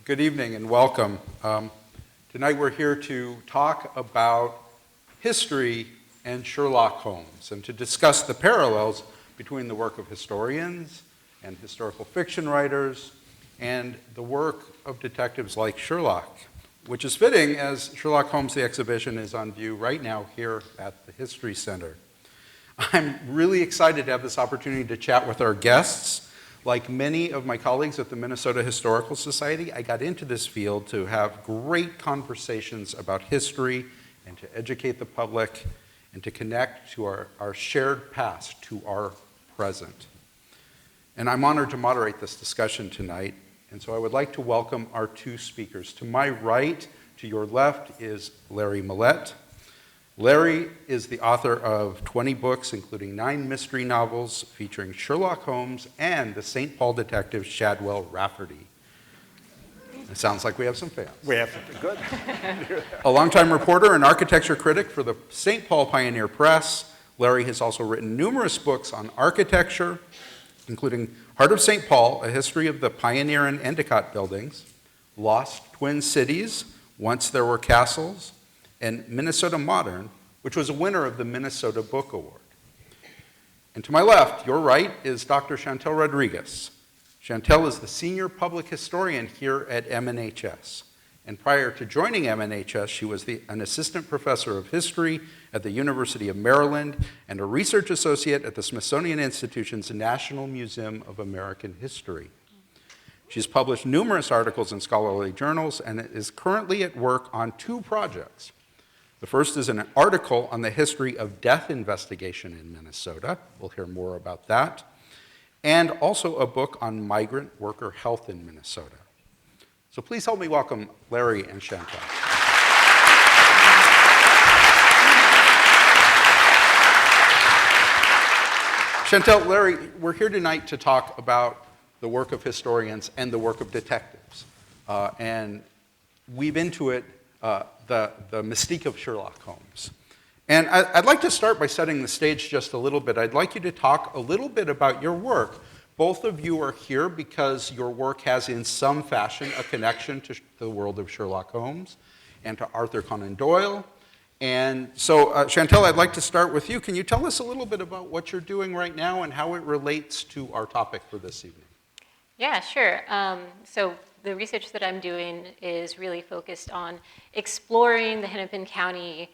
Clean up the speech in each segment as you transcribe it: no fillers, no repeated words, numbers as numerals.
Good evening and welcome. Tonight we're here to talk about history and Sherlock Holmes and to discuss the parallels between the work of historians and historical fiction writers and the work of detectives like Sherlock, which is fitting as Sherlock Holmes the exhibition is on view right now here at the History Center. I'm really excited to have this opportunity to chat with our guests. Like many of my colleagues at the Minnesota Historical Society, I got into this field to have great conversations about history and to educate the public and to connect to our shared past to our present. And I'm honored to moderate this discussion tonight. And so I would like to welcome our two speakers. To my right, to your left, is Larry Millett. Larry is the author of 20 books, including 9 mystery novels featuring Sherlock Holmes and the St. Paul detective Shadwell Rafferty. It sounds like we have some fans. We have something good. A longtime reporter and architecture critic for the St. Paul Pioneer Press, Larry has also written numerous books on architecture, including Heart of St. Paul, A History of the Pioneer and Endicott Buildings, Lost Twin Cities, Once There Were Castles, and Minnesota Modern, which was a winner of the Minnesota Book Award. And to my left, your right, is Dr. Chantelle Rodriguez. Chantelle is the senior public historian here at MNHS. And prior to joining MNHS, she was an assistant professor of history at the University of Maryland and a research associate at the Smithsonian Institution's National Museum of American History. She's published numerous articles in scholarly journals and is currently at work on 2 projects. The first is an article on the history of death investigation in Minnesota. We'll hear more about that. And also a book on migrant worker health in Minnesota. So please help me welcome Larry and Chantel. Chantel, Larry, we're here tonight to talk about the work of historians and the work of detectives. And weave into it the mystique of Sherlock Holmes. And I'd like to start by setting the stage just a little bit. I'd like you to talk a little bit about your work. Both of you are here because your work has in some fashion a connection to the world of Sherlock Holmes and to Arthur Conan Doyle. And so, Chantelle, I'd like to start with you. Can you tell us a little bit about what you're doing right now and how it relates to our topic for this evening? Yeah, sure. So the research that I'm doing is really focused on exploring the Hennepin County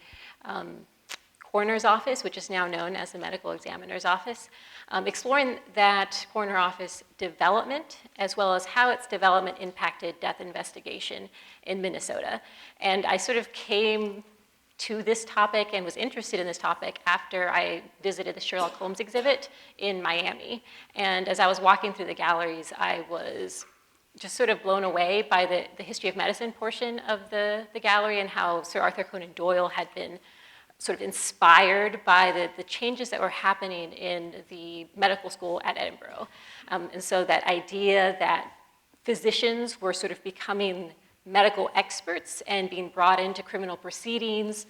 coroner's office, which is now known as the medical examiner's office, exploring that coroner office development as well as how its development impacted death investigation in Minnesota. And I sort of came to this topic and was interested in this topic after I visited the Sherlock Holmes exhibit in Miami. And as I was walking through the galleries, I was just sort of blown away by the history of medicine portion of the gallery and how Sir Arthur Conan Doyle had been sort of inspired by the changes that were happening in the medical school at Edinburgh. And so that idea that physicians were sort of becoming medical experts and being brought into criminal proceedings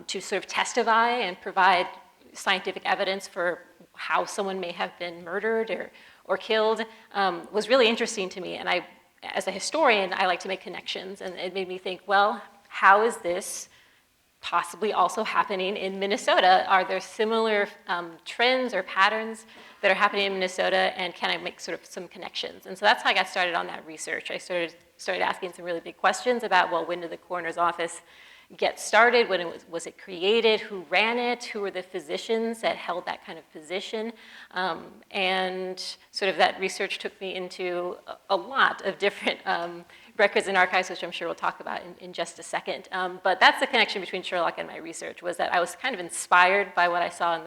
to sort of testify and provide scientific evidence for how someone may have been murdered or killed was really interesting to me. And I, as a historian, I like to make connections. And it made me think, well, how is this possibly also happening in Minnesota? Are there similar trends or patterns that are happening in Minnesota, and can I make sort of some connections? And so that's how I got started on that research. I started asking some really big questions about, well, when did the coroner's office get started? When was it created? Who ran it? Who were the physicians that held that kind of position? And sort of that research took me into a lot of different records and archives, which I'm sure we'll talk about in just a second. But that's the connection between Sherlock and my research, was that I was kind of inspired by what I saw in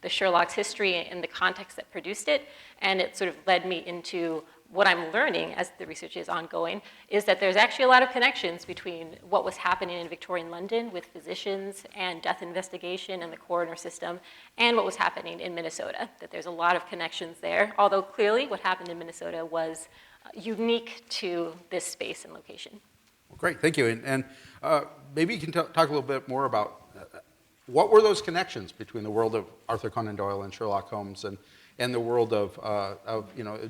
the Sherlock's history and the context that produced it, and it sort of led me into what I'm learning as the research is ongoing, is that there's actually a lot of connections between what was happening in Victorian London with physicians and death investigation and the coroner system, and what was happening in Minnesota, that there's a lot of connections there, although clearly what happened in Minnesota was unique to this space and location. Well, great, thank you. And maybe you can talk a little bit more about what were those connections between the world of Arthur Conan Doyle and Sherlock Holmes and the world of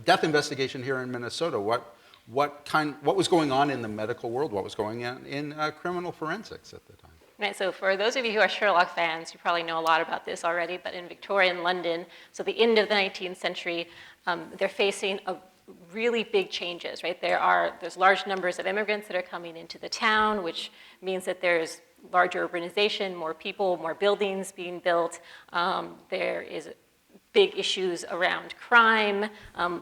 death investigation here in Minnesota? What what was going on in the medical world, what was going on in criminal forensics at the time. Right, so for those of you who are Sherlock fans, you probably know a lot about this already, but in Victorian London, so the end of the 19th century, they're facing really big changes, right? There's large numbers of immigrants that are coming into the town, which means that there's larger urbanization, more people, more buildings being built. There is big issues around crime.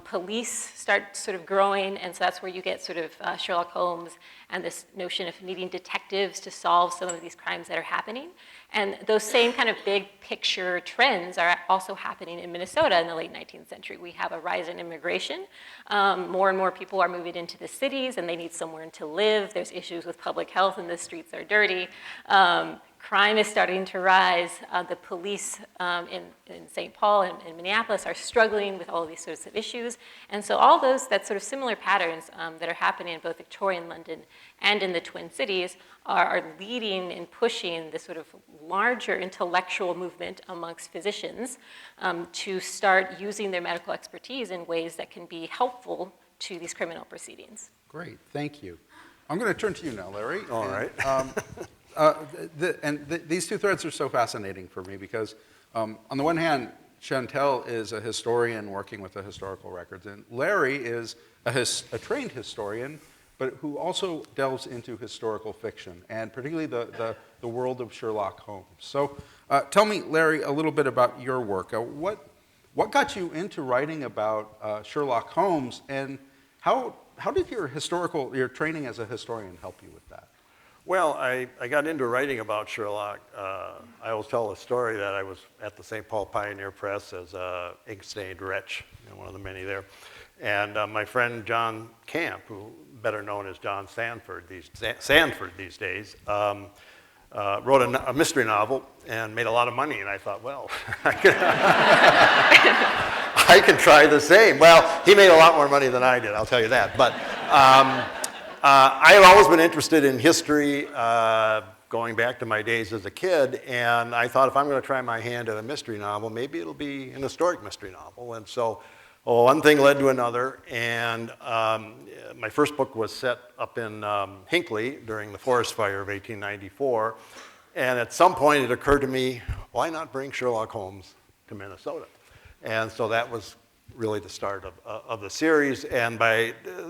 Police start sort of growing, and so that's where you get sort of Sherlock Holmes and this notion of needing detectives to solve some of these crimes that are happening. And those same kind of big picture trends are also happening in Minnesota in the late 19th century. We have a rise in immigration. More and more people are moving into the cities, and they need somewhere to live. There's issues with public health, and the streets are dirty. Crime is starting to rise. The police in St. Paul and in Minneapolis are struggling with all of these sorts of issues. And so all that sort of similar patterns that are happening in both Victorian London and in the Twin Cities are leading and pushing this sort of larger intellectual movement amongst physicians to start using their medical expertise in ways that can be helpful to these criminal proceedings. Great, thank you. I'm going to turn to you now, Larry. All right. These two threads are so fascinating for me because, on the one hand, Chantelle is a historian working with the historical records, and Larry is a trained historian, but who also delves into historical fiction, and particularly the world of Sherlock Holmes. So tell me, Larry, a little bit about your work. What got you into writing about Sherlock Holmes, and how did your training as a historian help you with that? Well, I got into writing about Sherlock. I always tell a story that I was at the St. Paul Pioneer Press as a ink-stained wretch, one of the many there. And my friend John Camp, who better known as John Sanford these days, wrote a mystery novel and made a lot of money. And I thought, well, I can try the same. Well, he made a lot more money than I did, I'll tell you that. But I have always been interested in history, going back to my days as a kid, and I thought if I'm going to try my hand at a mystery novel, maybe it'll be an historic mystery novel. And so one thing led to another, and my first book was set up in Hinckley during the forest fire of 1894, and at some point it occurred to me, why not bring Sherlock Holmes to Minnesota? And so that was really the start of the series, and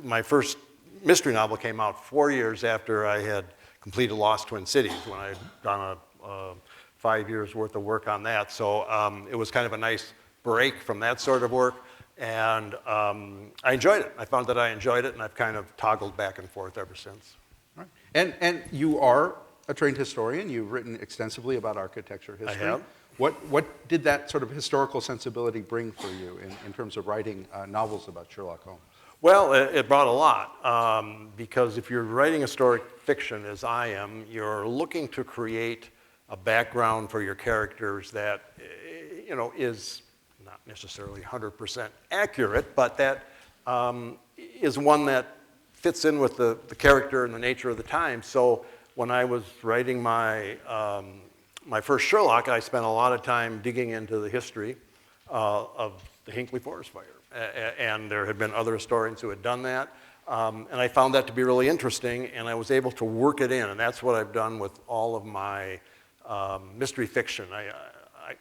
my first mystery novel came out 4 years after I had completed Lost Twin Cities, when I had done 5 years worth of work on that. So it was kind of a nice break from that sort of work, and I enjoyed it. I found that I enjoyed it, and I've kind of toggled back and forth ever since. Right. And you are a trained historian. You've written extensively about architecture history. I have. What did that sort of historical sensibility bring for you in terms of writing novels about Sherlock Holmes? Well, it brought a lot, because if you're writing historic fiction, as I am, you're looking to create a background for your characters that, is not necessarily 100% accurate, but that is one that fits in with the character and the nature of the time. So when I was writing my first Sherlock, I spent a lot of time digging into the history of the Hinckley Forest Fire. And there had been other historians who had done that. And I found that to be really interesting, and I was able to work it in. And that's what I've done with all of my mystery fiction.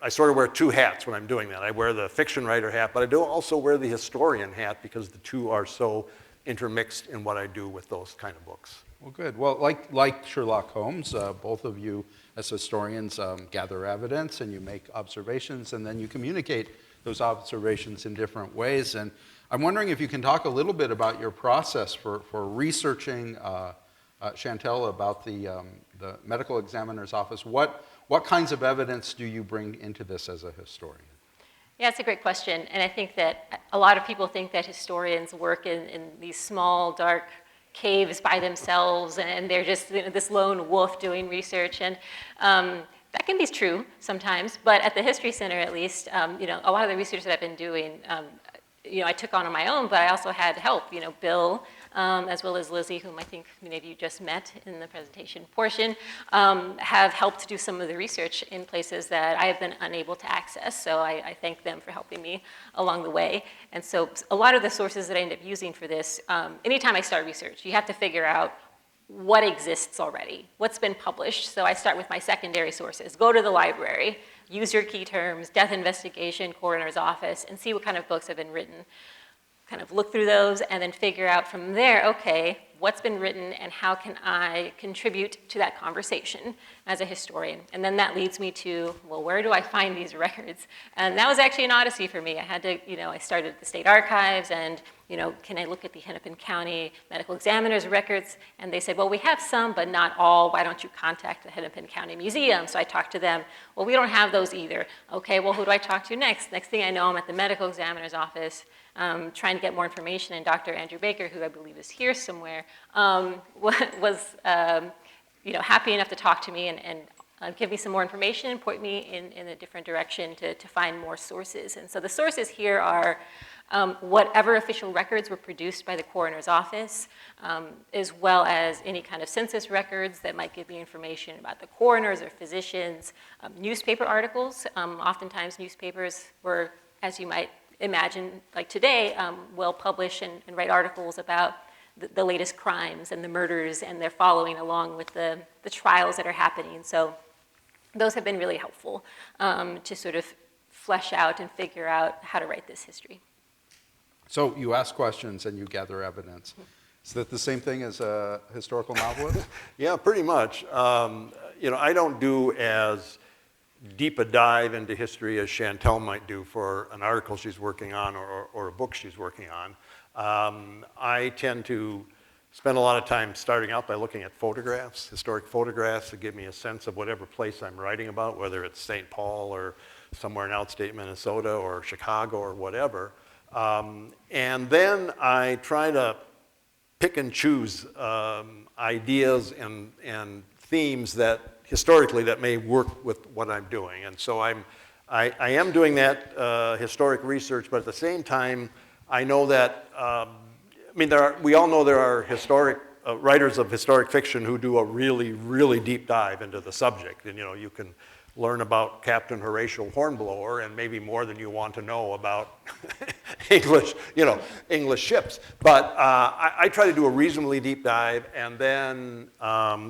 I sort of wear two hats when I'm doing that. I wear the fiction writer hat, but I do also wear the historian hat because the two are so intermixed in what I do with those kind of books. Well, good. Well, like Sherlock Holmes, both of you as historians gather evidence, and you make observations, and then you communicate those observations in different ways. And I'm wondering if you can talk a little bit about your process for researching Chantelle about the medical examiner's office. What kinds of evidence do you bring into this as a historian? Yeah, it's a great question. And I think that a lot of people think that historians work in these small, dark caves by themselves, and they're just this lone wolf doing research. And that can be true sometimes, but at the History Center, at least, a lot of the research that I've been doing, I took on my own, but I also had help. Bill as well as Lizzie, whom I think many of you just met in the presentation portion, have helped do some of the research in places that I have been unable to access. So I thank them for helping me along the way. And so a lot of the sources that I end up using for this, anytime I start research, you have to figure out what exists already, what's been published. So I start with my secondary sources. Go to the library, use your key terms, death investigation, coroner's office, and see what kind of books have been written. Kind of look through those and then figure out from there, okay, what's been written and how can I contribute to that conversation as a historian? And then that leads me to, well, where do I find these records? And that was actually an odyssey for me. I had to, I started at the state archives and, can I look at the Hennepin County medical examiner's records? And they said, well, we have some, but not all. Why don't you contact the Hennepin County Museum? So I talked to them. Well, we don't have those either. Okay, well, who do I talk to next? Next thing I know, I'm at the medical examiner's office trying to get more information, and Dr. Andrew Baker, who I believe is here somewhere, was happy enough to talk to me and give me some more information and point me in a different direction to find more sources. And so the sources here are whatever official records were produced by the coroner's office, as well as any kind of census records that might give me information about the coroners or physicians, newspaper articles. Oftentimes newspapers were, as you might imagine, like today, will publish and write articles about the latest crimes and the murders, and they're following along with the trials that are happening. So those have been really helpful to sort of flesh out and figure out how to write this history. So you ask questions and you gather evidence. Is that the same thing as a historical novelist? Yeah, pretty much. I don't do as deep a dive into history as Chantelle might do for an article she's working on or a book she's working on. I tend to spend a lot of time starting out by looking at photographs, historic photographs, to give me a sense of whatever place I'm writing about, whether it's St. Paul or somewhere in outstate Minnesota or Chicago or whatever. And then I try to pick and choose ideas and themes that historically that may work with what I'm doing. And so I am doing that historic research, but at the same time, I know that, we all know there are historic writers of historic fiction who do a really, really deep dive into the subject. And you can learn about Captain Horatio Hornblower and maybe more than you want to know about English ships. But I try to do a reasonably deep dive and then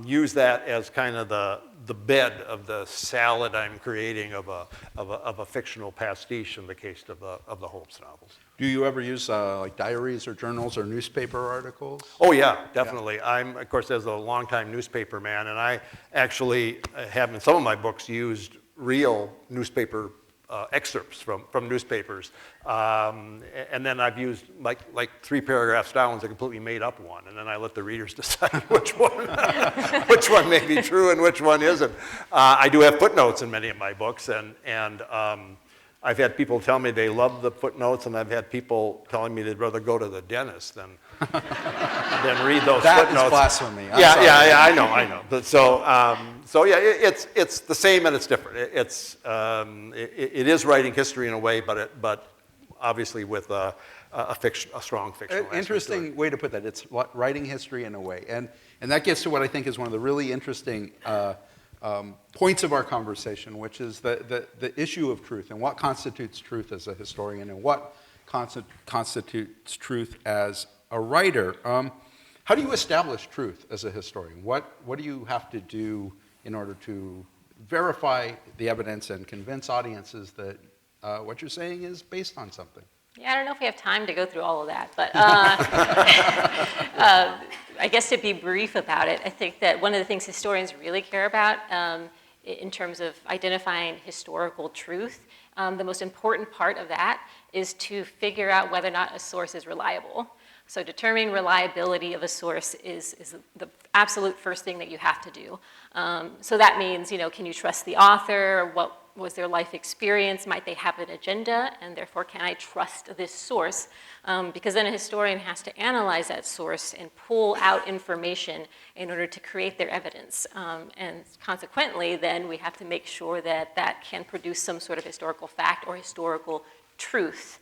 use that as kind of the bed of the salad I'm creating of a fictional pastiche in the case of the Holmes novels. Do you ever use like diaries or journals or newspaper articles? Oh yeah, definitely. Yeah. I'm, of course, as a longtime newspaper man, and I actually have in some of my books used real newspaper excerpts from newspapers. And then I've used like 3 paragraphs down is a completely made up one, and then I let the readers decide which one may be true and which one isn't. I do have footnotes in many of my books, and I've had people tell me they love the footnotes, and I've had people telling me they'd rather go to the dentist than read those footnotes. That is blasphemy. Yeah, I know. But so yeah, it's the same and it's different. It is writing history in a way, but obviously with a strong fictional aspect. Interesting way to put that. It's writing history in a way, and that gets to what I think is one of the really interesting points of our conversation, which is the issue of truth and what constitutes truth as a historian and what constitutes truth as a writer. How do you establish truth as a historian? What do you have to do in order to verify the evidence and convince audiences that what you're saying is based on something? Yeah, I don't know if we have time to go through all of that, but I guess to be brief about it, I think that one of the things historians really care about in terms of identifying historical truth, the most important part of that is to figure out whether or not a source is reliable. So determining reliability of a source is the absolute first thing that you have to do. So that means, can you trust the author? What was their life experience? Might they have an agenda? And therefore, can I trust this source? Because then a historian has to analyze that source and pull out information in order to create their evidence. And consequently, then we have to make sure that that can produce some sort of historical fact or historical truth,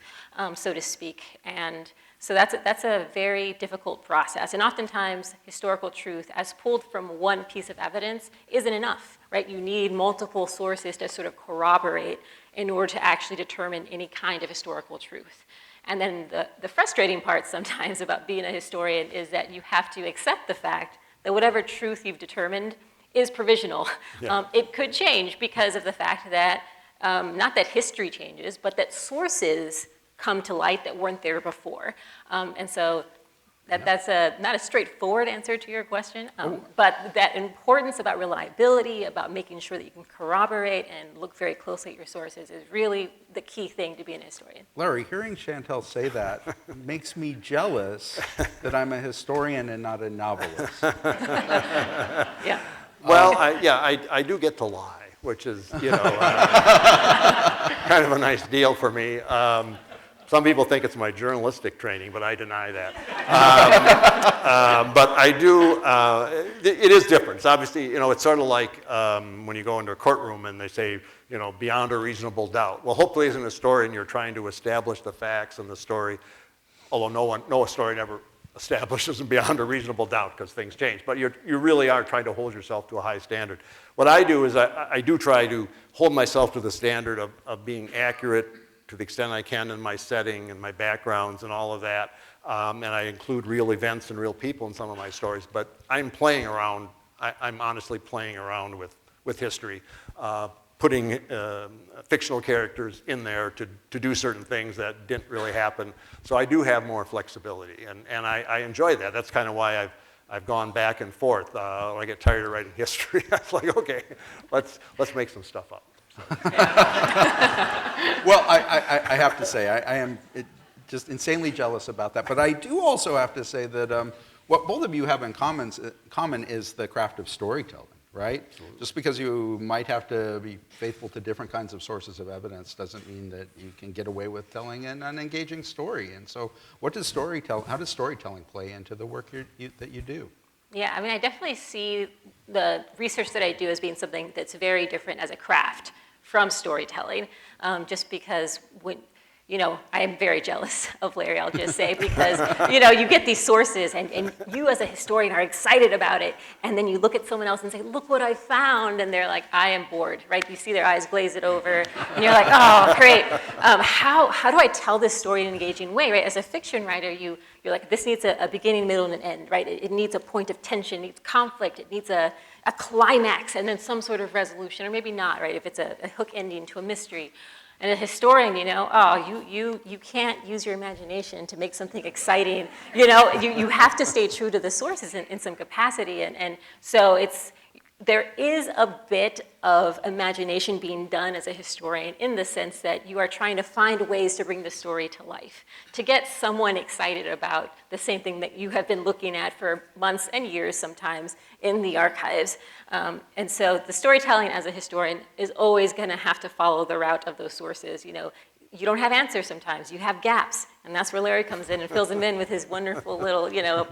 so to speak. And So that's a very difficult process. And oftentimes, historical truth, as pulled from one piece of evidence, isn't enough, right? You need multiple sources to sort of corroborate in order to actually determine any kind of historical truth. And then the frustrating part sometimes about being a historian is that you have to accept the fact that whatever truth you've determined is provisional. Yeah. It could change because of the fact that, not that history changes, but that sources come to light that weren't there before. And so that's not a straightforward answer to your question, but that importance about reliability, about making sure that you can corroborate and look very closely at your sources is really the key thing to be an historian. Larry, hearing Chantel say that makes me jealous that I'm a historian and not a novelist. Yeah. Well, I do get to lie, which is, kind of a nice deal for me. Some people think it's my journalistic training, but I deny that. But I do, it is different. It's obviously, it's sort of like when you go into a courtroom and they say, beyond a reasonable doubt. Well, hopefully as an historian, you're trying to establish the facts in the story, although no historian ever establishes them beyond a reasonable doubt because things change. But you really are trying to hold yourself to a high standard. What I do is I do try to hold myself to the standard of being accurate to the extent I can in my setting and my backgrounds and all of that. And I include real events and real people in some of my stories. But I'm playing around, I'm honestly playing around with history, putting fictional characters in there to do certain things that didn't really happen. So I do have more flexibility, and I enjoy that. That's kind of why I've gone back and forth. When I get tired of writing history, I was like, okay, let's make some stuff up. Well, I have to say, I am just insanely jealous about that. But I do also have to say that what both of you have in common is the craft of storytelling, right? Absolutely. Just because you might have to be faithful to different kinds of sources of evidence doesn't mean that you can get away with telling an engaging story. And so how does storytelling play into the work that you do? Yeah, I mean, I definitely see the research that I do as being something that's very different as a craft from storytelling, just because I am very jealous of Larry, I'll just say, because, you get these sources and you as a historian are excited about it, and then you look at someone else and say, look what I found, and they're like, I am bored, right? You see their eyes glaze it over, and you're like, oh, great. How do I tell this story in an engaging way, right? As a fiction writer, you're like, this needs a beginning, middle, and an end, right? It needs a point of tension, it needs conflict, it needs a climax, and then some sort of resolution, or maybe not, right? If it's a hook ending to a mystery. And a historian, you can't use your imagination to make something exciting. You have to stay true to the sources in some capacity. And so there is a bit of imagination being done as a historian in the sense that you are trying to find ways to bring the story to life, to get someone excited about the same thing that you have been looking at for months and years sometimes in the archives. And so the storytelling as a historian is always going to have to follow the route of those sources. You don't have answers sometimes, you have gaps, and that's where Larry comes in and fills them in with his wonderful little,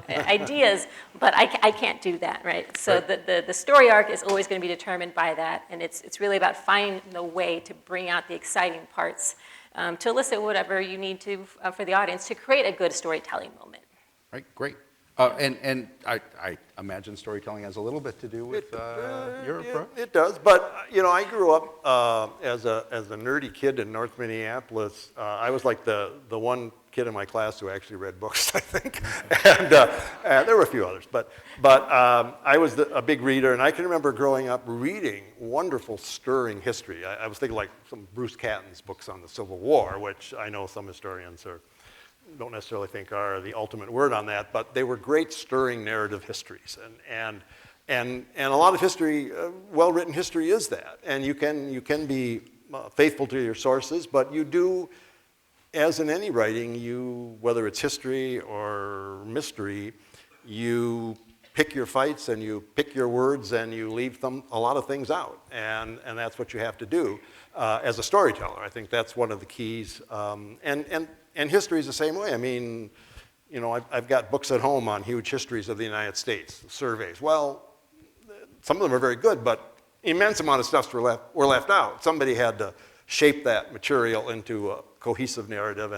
ideas, but I can't do that, right? So the story arc is always going to be determined by that, and it's really about finding the way to bring out the exciting parts, to elicit whatever you need to for the audience to create a good storytelling moment. Right, great. And I imagine storytelling has a little bit to do with your approach? It does, but I grew up as a nerdy kid in North Minneapolis. I was like the one kid in my class who actually read books, I think, and there were a few others, but I was a big reader, and I can remember growing up reading wonderful, stirring history. I was thinking like some Bruce Catton's books on the Civil War, which I know some historians don't necessarily think are the ultimate word on that, but they were great stirring narrative histories, and a lot of history, well-written history is that, and you can be faithful to your sources, but you do, as in any writing, whether it's history or mystery, you pick your fights and you pick your words and you leave a lot of things out, and that's what you have to do as a storyteller. I think that's one of the keys, and history is the same way. I mean, I've got books at home on huge histories of the United States, surveys. Well, some of them are very good, but immense amount of stuff were left out. Somebody had to shape that material into a cohesive narrative,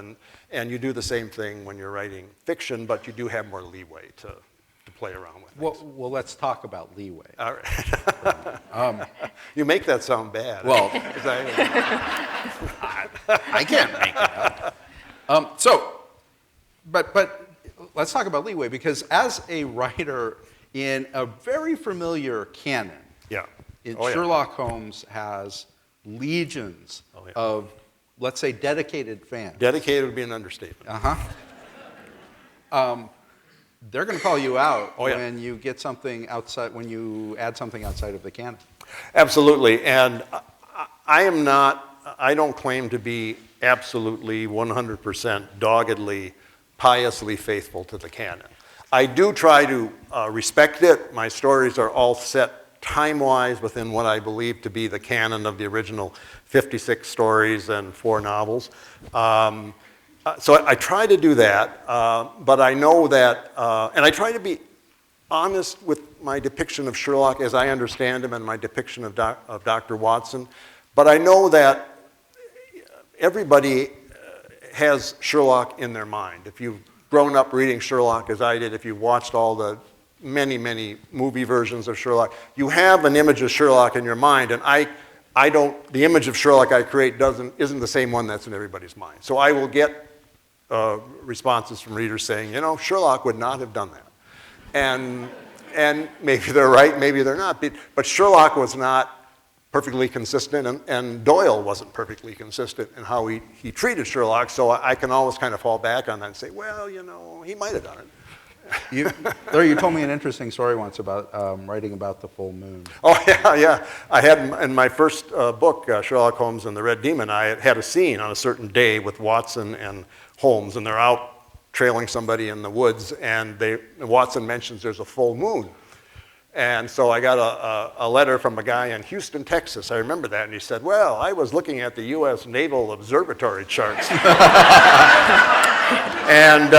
and you do the same thing when you're writing fiction, but you do have more leeway to play around with things. Well, let's talk about leeway. All right. You make that sound bad. Well, 'Cause I can't make it up. But let's talk about leeway, because as a writer in a very familiar canon, yeah. Sherlock Holmes has legions of, let's say, dedicated fans. Dedicated would be an understatement. They're going to call you out Oh, yeah. when you get something outside, when you add something outside of the canon. Absolutely, and I don't claim to be absolutely 100% doggedly, piously faithful to the canon. I do try to respect it. My stories are all set time-wise within what I believe to be the canon of the original 56 stories and 4 novels. So I try to do that, but I know that, and I try to be honest with my depiction of Sherlock as I understand him and my depiction of Dr. Watson, but I know that everybody has Sherlock in their mind. If you've grown up reading Sherlock as I did, if you've watched all the many movie versions of Sherlock, you have an image of Sherlock in your mind, and the image of Sherlock I create isn't the same one that's in everybody's mind. So I will get responses from readers saying, Sherlock would not have done that. And maybe they're right, maybe they're not. But Sherlock was not perfectly consistent, and Doyle wasn't perfectly consistent in how he treated Sherlock, so I can always kind of fall back on that and say, well, he might have done it. Larry, you told me an interesting story once about writing about the full moon. Oh, yeah. I had, in my first book, Sherlock Holmes and the Red Demon, I had a scene on a certain day with Watson and Holmes, and they're out trailing somebody in the woods, and Watson mentions there's a full moon. And so I got a letter from a guy in Houston, Texas. I remember that, and he said, well, I was looking at the U.S. Naval Observatory charts. And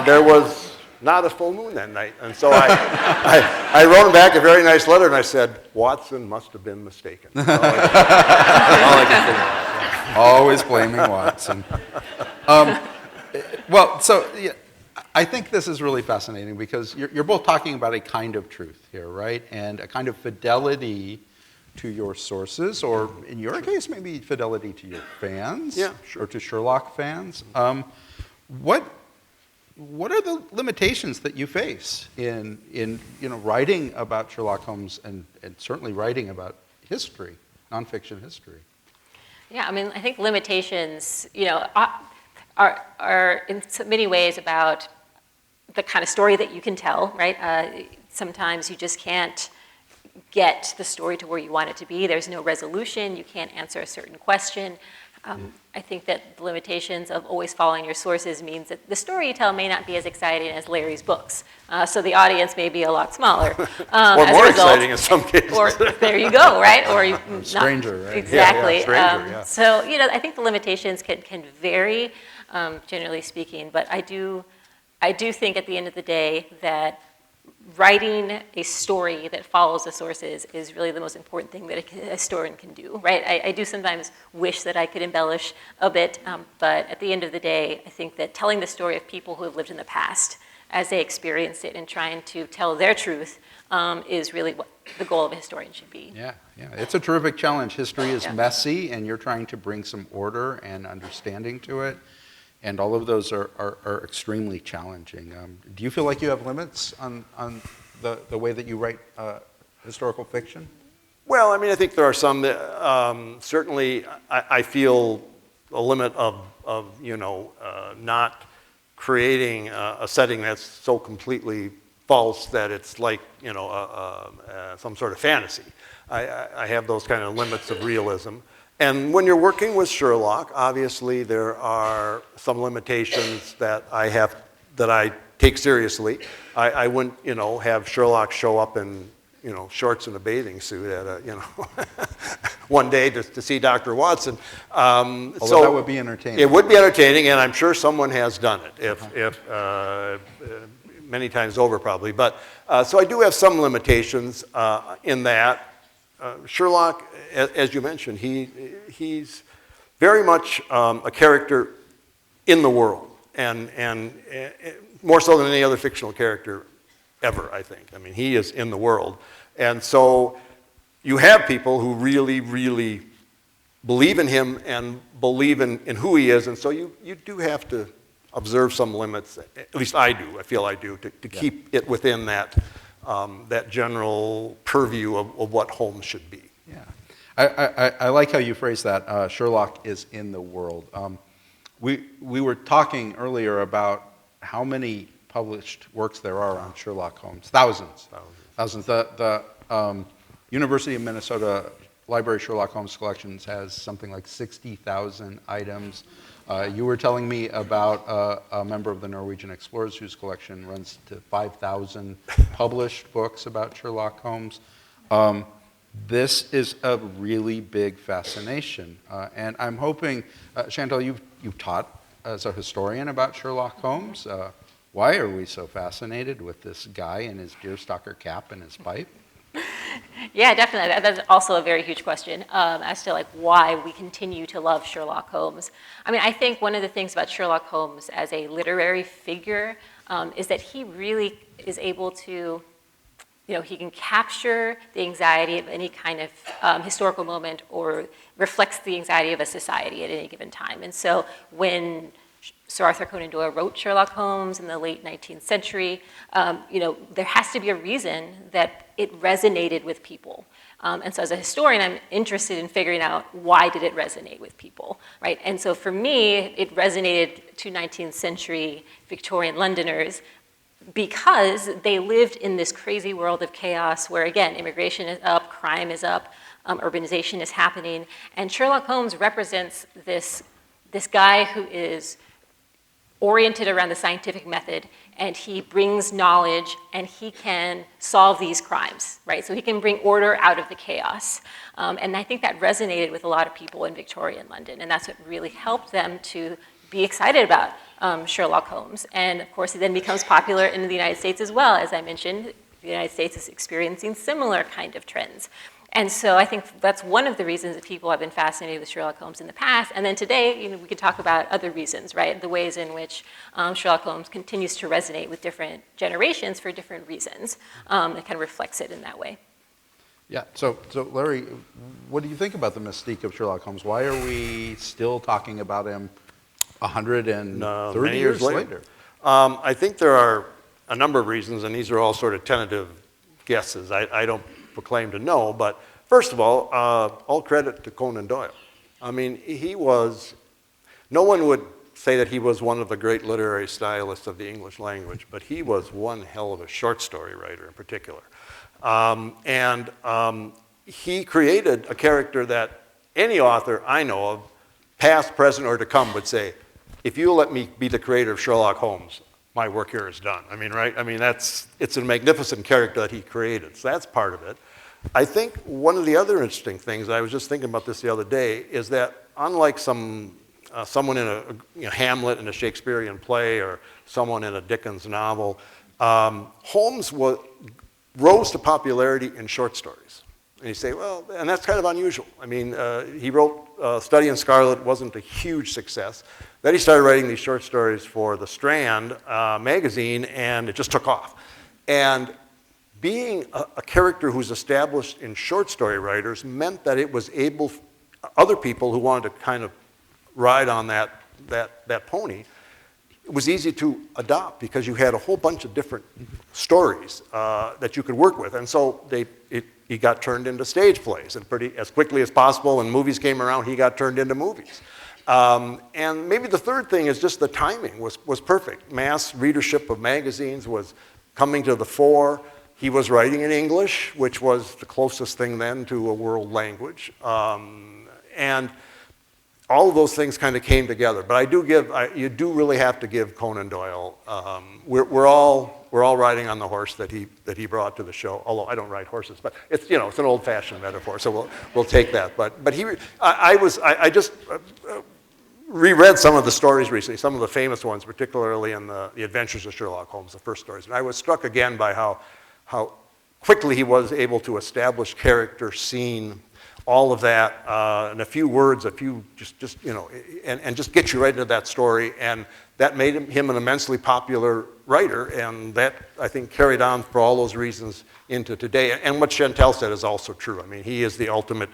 there was not a full moon that night. And so I wrote him back a very nice letter, and I said, Watson must have been mistaken. All I can figure out. Always blaming Watson. I think this is really fascinating because you're both talking about a kind of truth here, right? And a kind of fidelity to your sources, or in your case, maybe fidelity to your fans, yeah, sure. or to Sherlock fans. What are the limitations that you face in writing about Sherlock Holmes and certainly writing about history, nonfiction history? Yeah, I think limitations, are in many ways about the kind of story that you can tell, right? Sometimes you just can't get the story to where you want it to be. There's no resolution. You can't answer a certain question. I think that the limitations of always following your sources means that the story you tell may not be as exciting as Larry's books. So the audience may be a lot smaller. Or more exciting in some cases. Or there you go, right? Or stranger, right? Exactly. Yeah, stranger, yeah. So, I think the limitations can vary, generally speaking, but I do think at the end of the day that writing a story that follows the sources is really the most important thing that a historian can do, right? I do sometimes wish that I could embellish a bit, but at the end of the day, I think that telling the story of people who have lived in the past as they experienced it and trying to tell their truth is really what the goal of a historian should be. Yeah. It's a terrific challenge. History is messy, and you're trying to bring some order and understanding to it. And all of those are extremely challenging. Do you feel like you have limits on the way that you write historical fiction? Well, I think there are some that certainly I feel a limit of not creating a setting that's so completely false that it's like some sort of fantasy. I have those kind of limits of realism. And when you're working with Sherlock, obviously there are some limitations that I take seriously. I wouldn't, have Sherlock show up in, shorts and a bathing suit at one day to see Dr. Watson. Although so that would be entertaining. It would be entertaining, and I'm sure someone has done it, if many times over probably. But so I do have some limitations in that. Sherlock, as you mentioned, he's very much a character in the world, and more so than any other fictional character ever, I think. I mean, he is in the world. And so you have people who really, really believe in him and believe in who he is, and so you do have to observe some limits, at least I do, I feel I do, to keep it within that, that general purview of what Holmes should be. Yeah. I like how you phrase that, Sherlock is in the world. We were talking earlier about how many published works there are on Sherlock Holmes. Thousands. The University of Minnesota Library Sherlock Holmes Collections has something like 60,000 items. You were telling me about a member of the Norwegian Explorers whose collection runs to 5,000 published books about Sherlock Holmes. This is a really big fascination. And I'm hoping, Chantel, you've taught as a historian about Sherlock Holmes. Why are we so fascinated with this guy in his deerstalker cap and his pipe? Yeah, definitely. That's also a very huge question as to like why we continue to love Sherlock Holmes. I mean, I think one of the things about Sherlock Holmes as a literary figure is that he really is able to, he can capture the anxiety of any kind of historical moment or reflects the anxiety of a society at any given time. And so when Sir Arthur Conan Doyle wrote Sherlock Holmes in the late 19th century, there has to be a reason that it resonated with people. And so as a historian, I'm interested in figuring out why did it resonate with people, right? And so for me, it resonated to 19th century Victorian Londoners because they lived in this crazy world of chaos where, again, immigration is up, crime is up, urbanization is happening. And Sherlock Holmes represents this guy who is oriented around the scientific method, and he brings knowledge, and he can solve these crimes, right? So he can bring order out of the chaos. And I think that resonated with a lot of people in Victorian London, and that's what really helped them to be excited about Sherlock Holmes. And of course, he then becomes popular in the United States as well. As I mentioned, the United States is experiencing similar kind of trends. And so I think that's one of the reasons that people have been fascinated with Sherlock Holmes in the past. And then today, we could talk about other reasons, right? The ways in which Sherlock Holmes continues to resonate with different generations for different reasons. It kind of reflects it in that way. Yeah, so Larry, what do you think about the mystique of Sherlock Holmes? Why are we still talking about him 130 years later? I think there are a number of reasons, and these are all sort of tentative guesses. I don't proclaim to know, but first of all credit to Conan Doyle. I mean, no one would say that he was one of the great literary stylists of the English language, but he was one hell of a short story writer in particular. He created a character that any author I know of, past, present, or to come, would say, if you let me be the creator of Sherlock Holmes, my work here is done. I mean, right? I mean, it's a magnificent character that he created, so that's part of it. I think one of the other interesting things, I was just thinking about this the other day, is that unlike someone in a Hamlet in a Shakespearean play or someone in a Dickens novel, Holmes rose to popularity in short stories. And you say, well, and that's kind of unusual. I mean, he wrote Study in Scarlet, wasn't a huge success. Then he started writing these short stories for The Strand magazine, and it just took off. And being a character who's established in short story writers meant that it was able, other people who wanted to kind of ride on that pony, it was easy to adopt because you had a whole bunch of different stories that you could work with. And so he got turned into stage plays, and as quickly as possible, when movies came around, he got turned into movies. And maybe the third thing is just the timing was perfect. Mass readership of magazines was coming to the fore. He was writing in English, which was the closest thing then to a world language. And all of those things kind of came together. But you do really have to give Conan Doyle. We're all riding on the horse that he brought to the show. Although I don't ride horses, but it's an old-fashioned metaphor, so we'll take that. But I just reread some of the stories recently, some of the famous ones, particularly in the Adventures of Sherlock Holmes, the first stories, and I was struck again by how quickly he was able to establish character, scene, all of that in a few words, just you know, and just get you right into that story. And that made him an immensely popular writer, and that, I think, carried on for all those reasons into today. And what Chantel said is also true. I mean, he is the ultimate,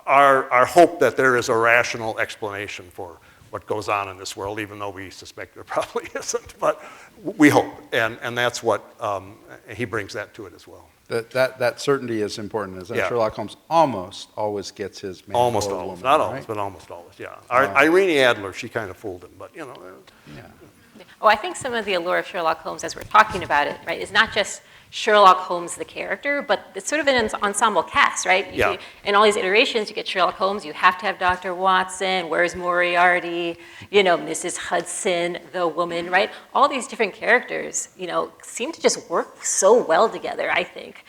our hope that there is a rational explanation for what goes on in this world, even though we suspect there probably isn't, but we hope, and that's what, he brings that to it as well. That certainty is important, is that Yeah. Sherlock Holmes almost always gets his man Almost or always, woman, not right? always, but almost always, yeah. Irene Adler, she kind of fooled him, but you know. Yeah. Oh, I think some of the allure of Sherlock Holmes, as we're talking about it, right, is not just Sherlock Holmes the character, but it's sort of an ensemble cast, right? Yeah. In all these iterations, you get Sherlock Holmes, you have to have Dr. Watson, where's Moriarty, you know, Mrs. Hudson, the woman, right? All these different characters, you know, seem to just work so well together, I think.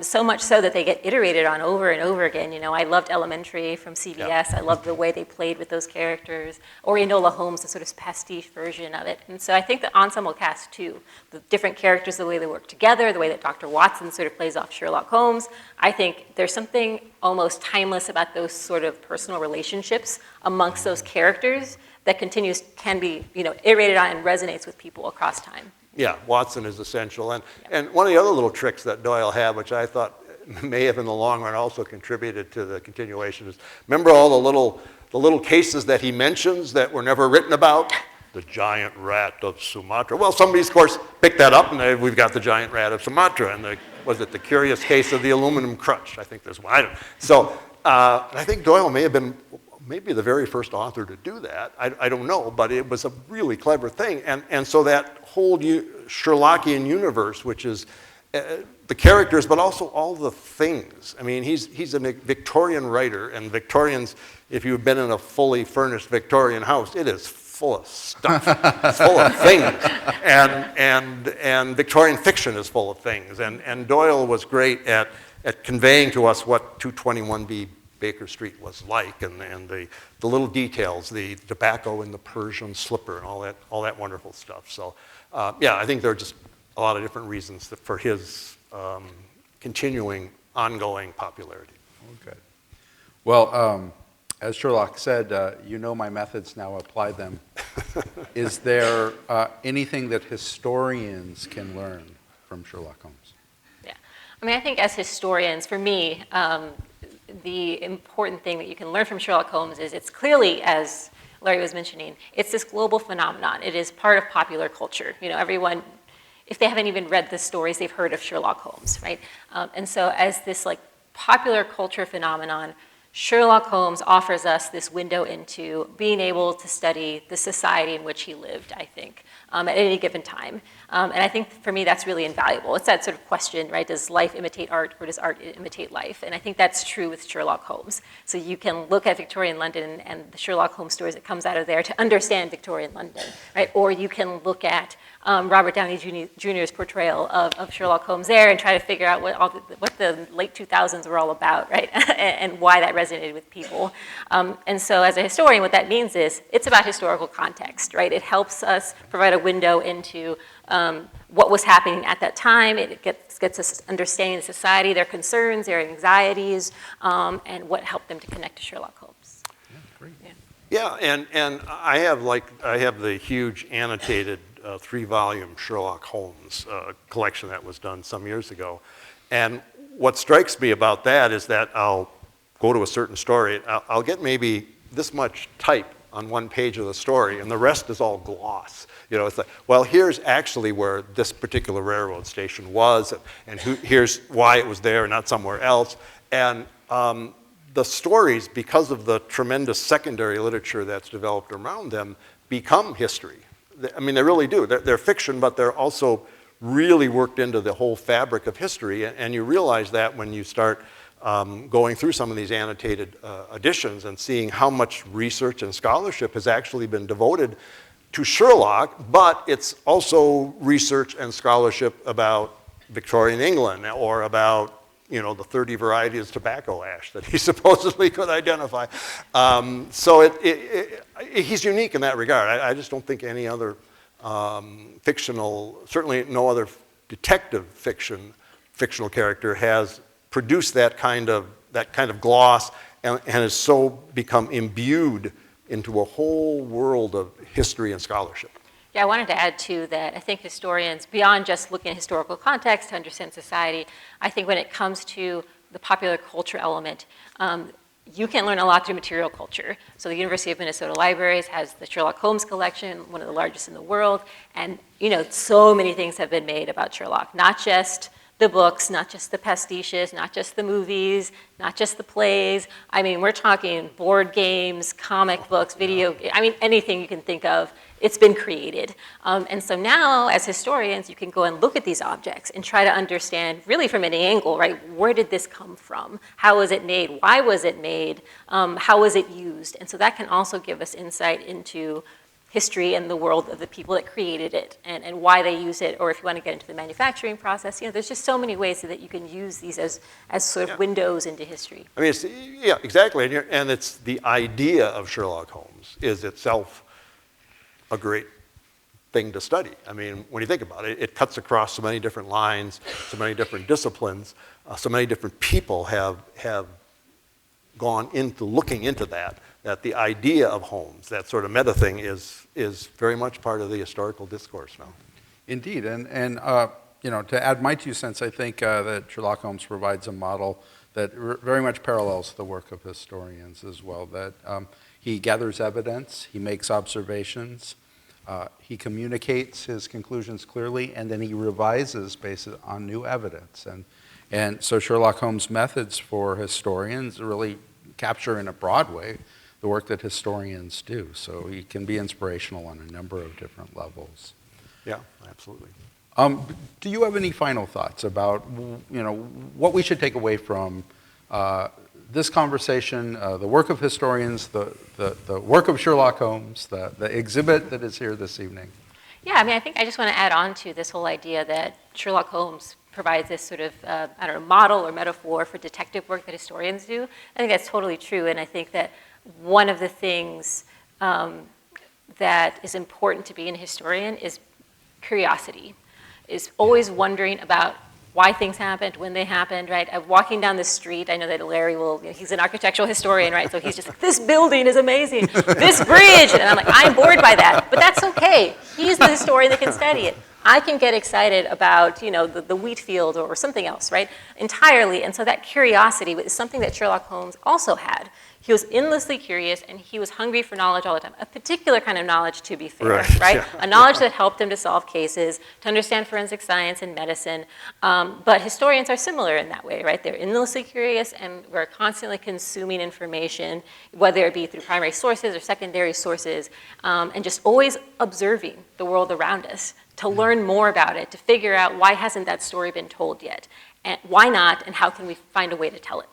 So much so that they get iterated on over and over again. You know, I loved Elementary from CBS. Yeah. I loved the way they played with those characters. Or Enola Holmes, the sort of pastiche version of it. And so I think the ensemble cast, too, the different characters, the way they work together, the way that Dr. Watson sort of plays off Sherlock Holmes, I think there's something almost timeless about those sort of personal relationships amongst those characters that can be, you know, iterated on and resonates with people across time. Yeah, Watson is essential. And one of the other little tricks that Doyle had, which I thought may have in the long run also contributed to the continuation, is remember all the little cases that he mentions that were never written about? The giant rat of Sumatra. Well, somebody's, of course, picked that up, and we've got the giant rat of Sumatra. And was it the curious case of the aluminum crutch? I think there's one. I don't know. So and I think Doyle may have been maybe the very first author to do that. I don't know, but it was a really clever thing. And so that whole Sherlockian universe, which is the characters, but also all the things. I mean, he's a Victorian writer, and Victorians, if you've been in a fully furnished Victorian house, it is full of stuff. It's full of things. And Victorian fiction is full of things. And Doyle was great at conveying to us what 221B Baker Street was like, and the little details, the tobacco in the Persian slipper, and all that wonderful stuff. So, yeah, I think there are just a lot of different reasons for his continuing, ongoing popularity. Okay. Well, as Sherlock said, you know my methods, now apply them. Is there anything that historians can learn from Sherlock Holmes? Yeah. I mean, I think as historians, for me, the important thing that you can learn from Sherlock Holmes is it's clearly, as Larry was mentioning, it's this global phenomenon. It is part of popular culture. You know, everyone, if they haven't even read the stories, they've heard of Sherlock Holmes, right? And so as this like popular culture phenomenon, Sherlock Holmes offers us this window into being able to study the society in which he lived, I think, at any given time. And I think for me that's really invaluable. It's that sort of question, right? Does life imitate art or does art imitate life? And I think that's true with Sherlock Holmes. So you can look at Victorian London and the Sherlock Holmes stories that comes out of there to understand Victorian London, right? Or you can look at Robert Downey Jr.'s portrayal of Sherlock Holmes there and try to figure out what the late 2000s were all about, right? And why that resonated with people. And so as a historian, what that means is it's about historical context, right? It helps us provide a window into what was happening at that time. It gets us understanding the society, their concerns, their anxieties, and what helped them to connect to Sherlock Holmes. Yeah, great. Yeah. Yeah, and I have the huge annotated 3-volume Sherlock Holmes collection that was done some years ago. And what strikes me about that is that I'll go to a certain story, I'll get maybe this much type on one page of the story, and the rest is all gloss. You know, it's like, well, here's actually where this particular railroad station was, and here's why it was there and not somewhere else. And the stories, because of the tremendous secondary literature that's developed around them, become history. I mean, they really do. They're fiction, but they're also really worked into the whole fabric of history. And you realize that when you start going through some of these annotated editions and seeing how much research and scholarship has actually been devoted to Sherlock, but it's also research and scholarship about Victorian England or about, you know, the 30 varieties of tobacco ash that he supposedly could identify. So he's unique in that regard. I just don't think any other fictional, certainly no other detective fictional character has produce that kind of gloss and has so become imbued into a whole world of history and scholarship. Yeah, I wanted to add too that I think historians, beyond just looking at historical context to understand society, I think when it comes to the popular culture element, you can learn a lot through material culture. So the University of Minnesota Libraries has the Sherlock Holmes collection, one of the largest in the world, and so many things have been made about Sherlock, not just the books, not just the pastiches, not just the movies, not just the plays. I mean, we're talking board games, comic books, anything you can think of, it's been created. And so now, as historians, you can go and look at these objects and try to understand, really from any angle, right? Where did this come from? How was it made? Why was it made? How was it used? And so that can also give us insight into history and the world of the people that created it and why they use it, or if you want to get into the manufacturing process, there's just so many ways that you can use these as sort of windows into history. I mean, yeah, exactly. And it's the idea of Sherlock Holmes is itself a great thing to study. I mean, when you think about it, it cuts across so many different lines, so many different disciplines, so many different people have gone into looking into that the idea of Holmes, that sort of meta thing, is very much part of the historical discourse now. Indeed, and to add my 2 cents, I think that Sherlock Holmes provides a model that very much parallels the work of historians as well, that he gathers evidence, he makes observations, he communicates his conclusions clearly, and then he revises based on new evidence. And so Sherlock Holmes' methods for historians really capture in a broad way the work that historians do. So he can be inspirational on a number of different levels. Yeah, absolutely. Do you have any final thoughts about what we should take away from this conversation, the work of historians, the work of Sherlock Holmes, the exhibit that is here this evening? Yeah, I mean, I think I just want to add on to this whole idea that Sherlock Holmes provides this sort of, model or metaphor for detective work that historians do. I think that's totally true, and I think that one of the things that is important to be a historian is curiosity, is always wondering about why things happened, when they happened, right? I'm walking down the street, I know that Larry he's an architectural historian, right? So he's just like, this building is amazing, this bridge, and I'm like, I'm bored by that, but that's okay. He's the historian that can study it. I can get excited about, the wheat field or something else, right? Entirely, and so that curiosity is something that Sherlock Holmes also had. He was endlessly curious, and he was hungry for knowledge all the time. A particular kind of knowledge, to be fair, right? Yeah. A knowledge that helped him to solve cases, to understand forensic science and medicine. But historians are similar in that way, right? They're endlessly curious, and we're constantly consuming information, whether it be through primary sources or secondary sources, and just always observing the world around us to learn more about it, to figure out why hasn't that story been told yet, and why not, and how can we find a way to tell it.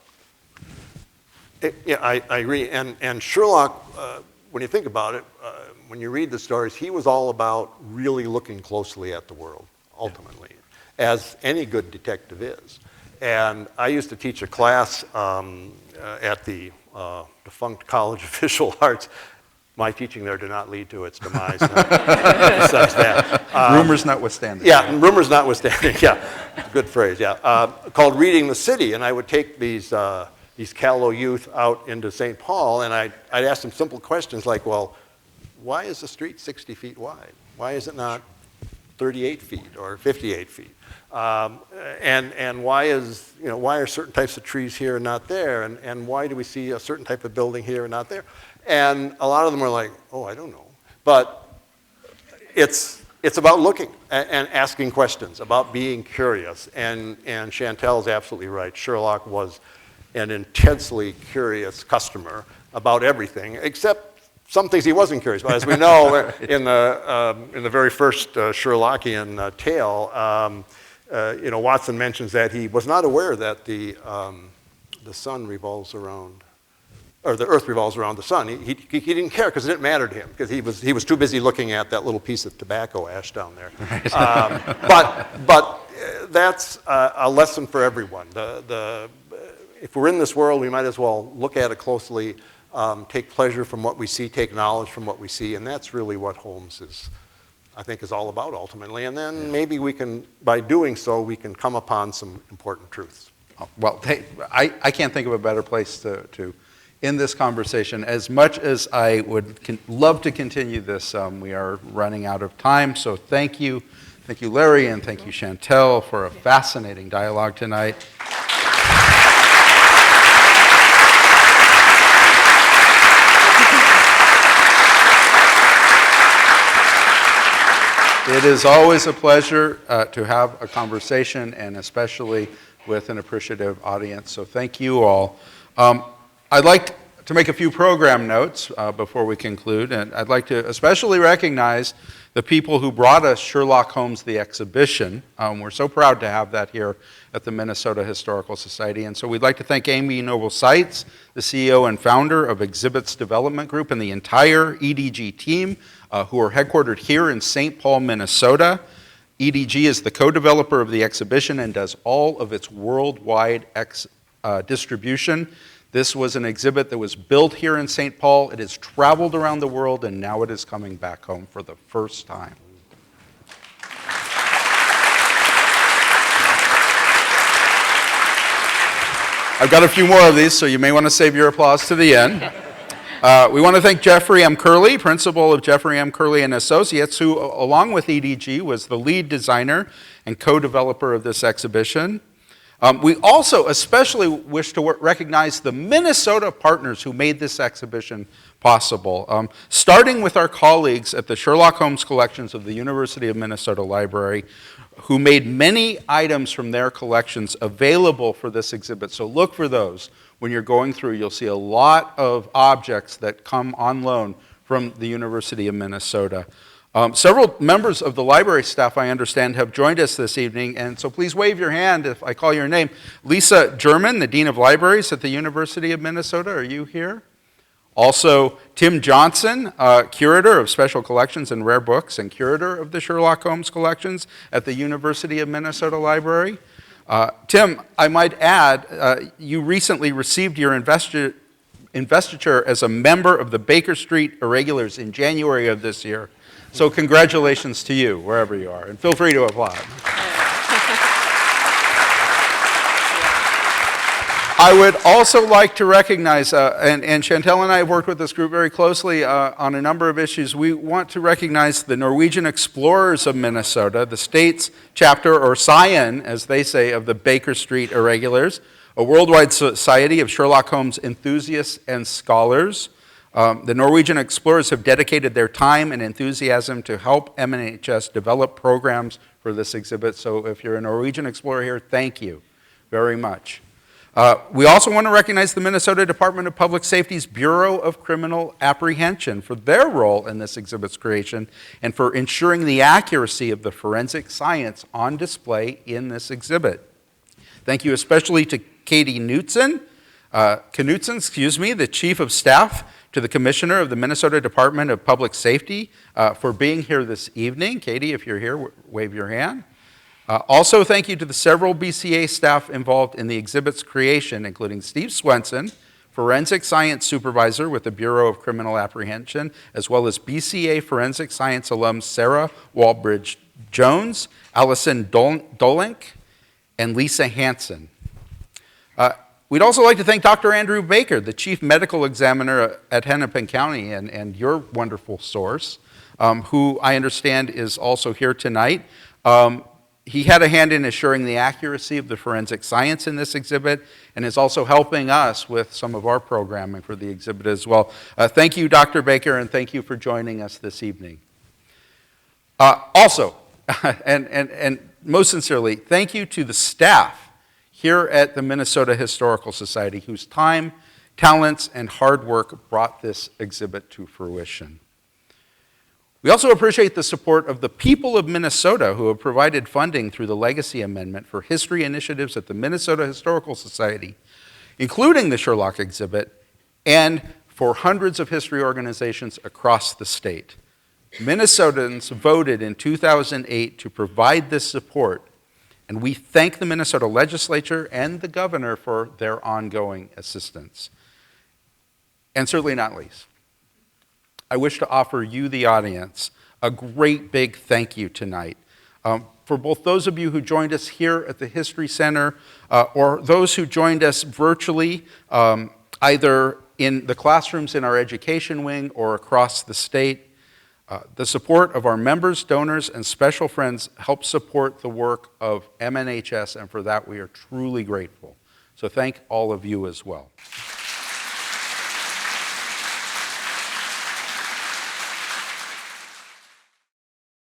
Yeah, I agree. And Sherlock, when you think about it, when you read the stories, he was all about really looking closely at the world, ultimately, as any good detective is. And I used to teach a class at the defunct College of Visual Arts. My teaching there did not lead to its demise. Besides that. Rumors notwithstanding. Yeah, rumors notwithstanding, yeah. Good phrase, yeah. Called Reading the City, and I would take these callow youth out into St. Paul, and I'd ask them simple questions like, well, why is the street 60 feet wide? Why is it not 38 feet or 58 feet? And why are certain types of trees here and not there? And why do we see a certain type of building here and not there? And a lot of them were like, oh, I don't know. But it's about looking and asking questions, about being curious. And Chantel's absolutely right. Sherlock was an intensely curious customer about everything, except some things he wasn't curious about. As we know, in the very first Sherlockian tale, Watson mentions that he was not aware that the sun revolves around, or the earth revolves around the sun. He didn't care because it didn't matter to him, because he was too busy looking at that little piece of tobacco ash down there. Right. But that's a lesson for everyone. If we're in this world, we might as well look at it closely, take pleasure from what we see, take knowledge from what we see, and that's really what Holmes I think is all about ultimately. And then maybe we can, by doing so, we can come upon some important truths. Well, I can't think of a better place to end this conversation. As much as I would love to continue this, we are running out of time. So thank you. Thank you, Larry, and thank you, Chantelle, for a fascinating dialogue tonight. It is always a pleasure to have a conversation, and especially with an appreciative audience. So thank you all. I'd like to make a few program notes before we conclude, and I'd like to especially recognize the people who brought us Sherlock Holmes the exhibition. We're so proud to have that here at the Minnesota Historical Society, and so we'd like to thank Amy Noble Seitz, the CEO and founder of Exhibits Development Group, and the entire EDG team who are headquartered here in St. Paul, Minnesota. EDG is the co-developer of the exhibition and does all of its worldwide distribution. This was an exhibit that was built here in St. Paul. It has traveled around the world, and now it is coming back home for the first time. I've got a few more of these, so you may want to save your applause to the end. We want to thank Jeffrey M. Curley, principal of Jeffrey M. Curley and Associates, who, along with EDG, was the lead designer and co-developer of this exhibition. We also especially wish to recognize the Minnesota partners who made this exhibition possible, starting with our colleagues at the Sherlock Holmes collections of the University of Minnesota Library, who made many items from their collections available for this exhibit. So look for those. When you're going through, you'll see a lot of objects that come on loan from the University of Minnesota. Several members of the library staff, I understand, have joined us this evening, and so please wave your hand if I call your name. Lisa German, the Dean of Libraries at the University of Minnesota, are you here? Also, Tim Johnson, Curator of Special Collections and Rare Books and Curator of the Sherlock Holmes collections at the University of Minnesota Library. Tim, I might add, you recently received your investiture as a member of the Baker Street Irregulars in January of this year. So congratulations to you, wherever you are, and feel free to applaud. I would also like to recognize, and Chantelle and I have worked with this group very closely on a number of issues. We want to recognize the Norwegian Explorers of Minnesota, the state's chapter, or scion, as they say, of the Baker Street Irregulars, a worldwide society of Sherlock Holmes enthusiasts and scholars. The Norwegian Explorers have dedicated their time and enthusiasm to help MNHS develop programs for this exhibit. So if you're a Norwegian Explorer here, thank you very much. We also want to recognize the Minnesota Department of Public Safety's Bureau of Criminal Apprehension for their role in this exhibit's creation and for ensuring the accuracy of the forensic science on display in this exhibit. Thank you especially to Katie Knutson, the Chief of Staff to the Commissioner of the Minnesota Department of Public Safety for being here this evening. Katie, if you're here, wave your hand. Also, thank you to the several BCA staff involved in the exhibit's creation, including Steve Swenson, Forensic Science Supervisor with the Bureau of Criminal Apprehension, as well as BCA Forensic Science alum Sarah Walbridge-Jones, Allison Dolink, and Lisa Hansen. We'd also like to thank Dr. Andrew Baker, the Chief Medical Examiner at Hennepin County and your wonderful source, who I understand is also here tonight. He had a hand in assuring the accuracy of the forensic science in this exhibit and is also helping us with some of our programming for the exhibit as well. Thank you, Dr. Baker, and thank you for joining us this evening. Also, and most sincerely, thank you to the staff here at the Minnesota Historical Society whose time, talents, and hard work brought this exhibit to fruition. We also appreciate the support of the people of Minnesota who have provided funding through the Legacy Amendment for history initiatives at the Minnesota Historical Society, including the Sherlock exhibit, and for hundreds of history organizations across the state. Minnesotans voted in 2008 to provide this support, and we thank the Minnesota legislature and the governor for their ongoing assistance. And certainly not least, I wish to offer you, the audience, a great big thank you tonight. For both those of you who joined us here at the History Center or those who joined us virtually, either in the classrooms in our education wing or across the state, the support of our members, donors, and special friends helps support the work of MNHS, and for that we are truly grateful. So thank all of you as well.